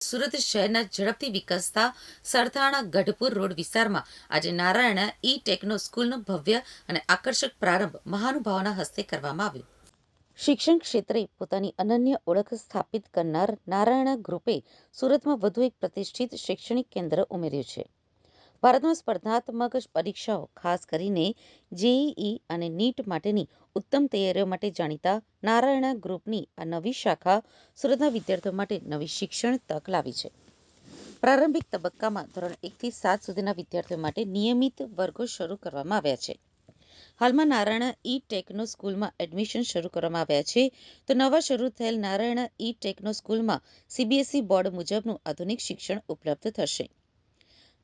સુરત શહેરના ઝડપથી વિકસતા સરથાણા ગઢપુર રોડ વિસ્તારમાં આજે નારાયણ ઈ ટેકનો સ્કૂલનો ભવ્ય અને આકર્ષક પ્રારંભ મહાનુભાવોના હસ્તે કરવામાં આવ્યો. શિક્ષણ ક્ષેત્રે પોતાની અનન્ય ઓળખ સ્થાપિત કરનાર નારાયણ ગ્રુપે સુરતમાં વધુ એક પ્રતિષ્ઠિત શૈક્ષણિક કેન્દ્ર ઉમેર્યું છે. ભારતમાં સ્પર્ધાત્મક પરીક્ષાઓ ખાસ કરીને જેઈઈ અને નીટ માટેની ઉત્તમ તૈયારીઓ માટે જાણીતા નારાયણ ગ્રુપની આ નવી શાખા સુરતના વિદ્યાર્થીઓ માટે નવી શિક્ષણ તક લાવી છે. પ્રારંભિક તબક્કામાં ધોરણ 1 થી 7 સુધીના વિદ્યાર્થીઓ માટે નિયમિત વર્ગો શરૂ કરવામાં આવ્યા છે. હાલમાં નારાયણ ઈ ટેકનો સ્કૂલમાં એડમિશન શરૂ કરવામાં આવ્યા છે, તો નવા શરૂ થયેલ નારાયણ ઈ ટેકનો સ્કૂલમાં સીબીએસઈ બોર્ડ મુજબનું આધુનિક શિક્ષણ ઉપલબ્ધ થશે.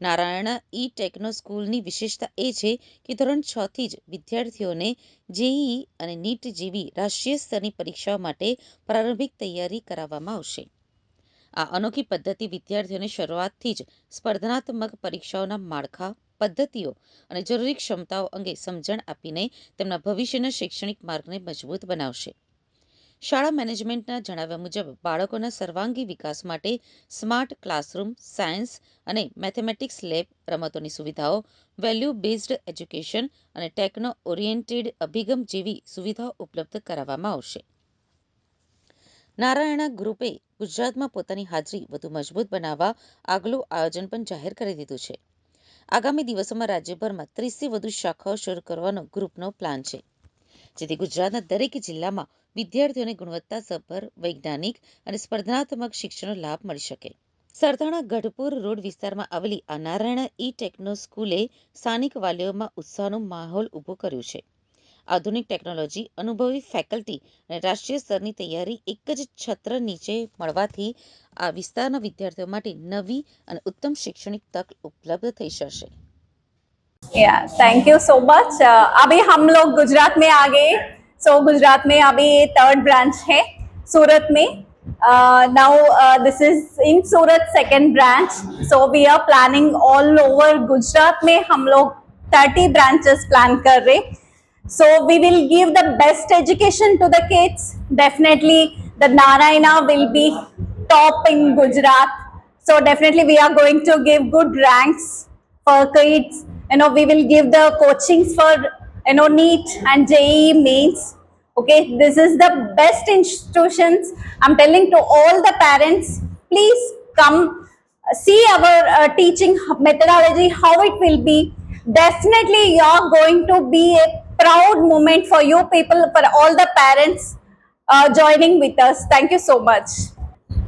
નારાયણ ઈ ટેકનો સ્કૂલની વિશેષતા એ છે કે ધોરણ 6 થી જ વિદ્યાર્થીઓને જેઈઈ અને નીટ જેવી રાષ્ટ્રીય સ્તરની પરીક્ષાઓ માટે પ્રારંભિક તૈયારી કરાવવામાં આવશે. આ અનોખી પદ્ધતિ વિદ્યાર્થીઓને શરૂઆતથી જ સ્પર્ધાત્મક પરીક્ષાઓના માળખા, પદ્ધતિઓ અને જરૂરી ક્ષમતાઓ અંગે સમજણ આપીને તેમના ભવિષ્યના શૈક્ષણિક માર્ગને મજબૂત બનાવશે. શાળા મેનેજમેન્ટના જણાવ્યા મુજબ બાળકોના સર્વાંગી વિકાસ માટે સ્માર્ટ ક્લાસરૂમ, સાયન્સ અને મેથેમેટિક્સ લેબ, રમતોની સુવિધાઓ, વેલ્યુ બેઝડ એજ્યુકેશન અને ટેકનો ઓરિએન્ટેડ અભિગમ જેવી સુવિધાઓ ઉપલબ્ધ કરાવવામાં આવશે. નારાયણ ગ્રુપે ગુજરાતમાં પોતાની હાજરી વધુ મજબૂત બનાવવા આગલું આયોજન પણ જાહેર કરી દીધું છે. આગામી દિવસોમાં રાજ્યભરમાં 30થી વધુ શાખાઓ શરૂ કરવાનો ગ્રુપનો પ્લાન છે, જેથી ગુજરાતના દરેક જિલ્લામાં વિદ્યાર્થીઓને ગુણવત્તાસભર, વૈજ્ઞાનિક અને સ્પર્ધાત્મક શિક્ષણનો લાભ મળી શકે. સરથાણા ગઢપુર રોડ વિસ્તારમાં આવેલી આ નારાયણ ઈ ટેકનો સ્કૂલે સ્થાનિક વાલીઓમાં ઉત્સાહનો માહોલ ઊભો કર્યો છે. આધુનિક ટેકનોલોજી, અનુભવી ફેકલ્ટી અને રાષ્ટ્રીય સ્તરની તૈયારી એક જ છત્ર નીચે મળવાથી આ વિસ્તારના વિદ્યાર્થીઓ માટે નવી અને ઉત્તમ શૈક્ષણિક તક ઉપલબ્ધ થઈ જશે. Thank you so much. अभी हम लोग गुजरात में आ गए. गुजरात में अभी 3rd ब्रांच है सूरत में. Now this is in Surat 2nd branch. We are planning all over Gujarat में हम लोग 30 branches plan कर रहे. We will give the best education to the kids. Definitely the Narayana will be top in Gujarat. Definitely we are going to give good ranks for kids. We will give the coachings for NEET and JEE mains. Okay, this is the best institutions. I'm telling to all the parents, please come see our teaching methodology, how it will be. Definitely you are going to be a proud moment for you people, for all the parents joining with us. Thank you so much.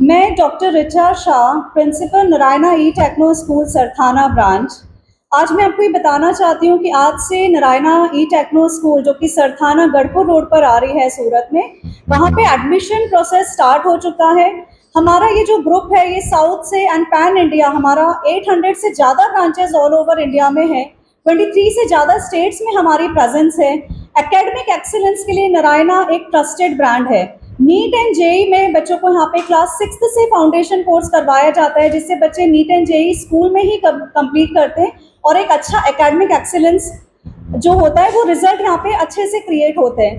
मैं doctor Richa Shah, principal Narayana ई techno school Sarthana branch. आज मैं आपको ये बताना चाहती हूँ कि आज से नारायणा ई टेक्नो स्कूल जो कि सरथाना गढ़पुर रोड पर आ रही है सूरत में, वहाँ पे एडमिशन प्रोसेस स्टार्ट हो चुका है। हमारा ये जो ग्रुप है ये साउथ से एंड पैन इंडिया, हमारा 800 से ज़्यादा ब्रांचेस ऑल ओवर इंडिया में है। 23 से ज़्यादा स्टेट्स में हमारी प्रेजेंस है। एकेडमिक एक्सीलेंस के लिए नारायणा एक ट्रस्टेड ब्रांड है। नीट एंड जेई में बच्चों को यहाँ पे क्लास 6 से फाउंडेशन कोर्स करवाया जाता है, जिससे बच्चे नीट एंड जेई स्कूल में ही कंप्लीट करते हैं और एक अच्छा एकेडमिक एक्सीलेंस जो होता है वो रिजल्ट यहाँ पे अच्छे से क्रिएट होते हैं।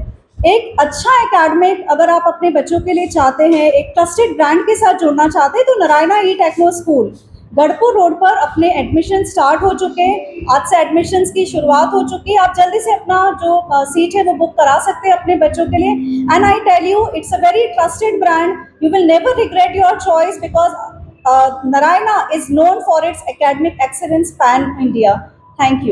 एक अच्छा एकेडमिक अगर आप अपने बच्चों के लिए चाहते हैं, एक ट्रस्टेड ब्रांड के साथ जुड़ना चाहते हैं, तो नारायणा ई टेक्नो स्कूल गढ़पुर रोड पर अपने एडमिशन स्टार्ट हो चुके हैं। आज से एडमिशन्स की शुरुआत हो चुकी है। आप जल्दी से अपना जो सीट है वो बुक करा सकते हैं अपने बच्चों के लिए। And I tell you, it's a very trusted brand. You will never regret your choice because Narayana is known for its academic excellence pan India. Thank you.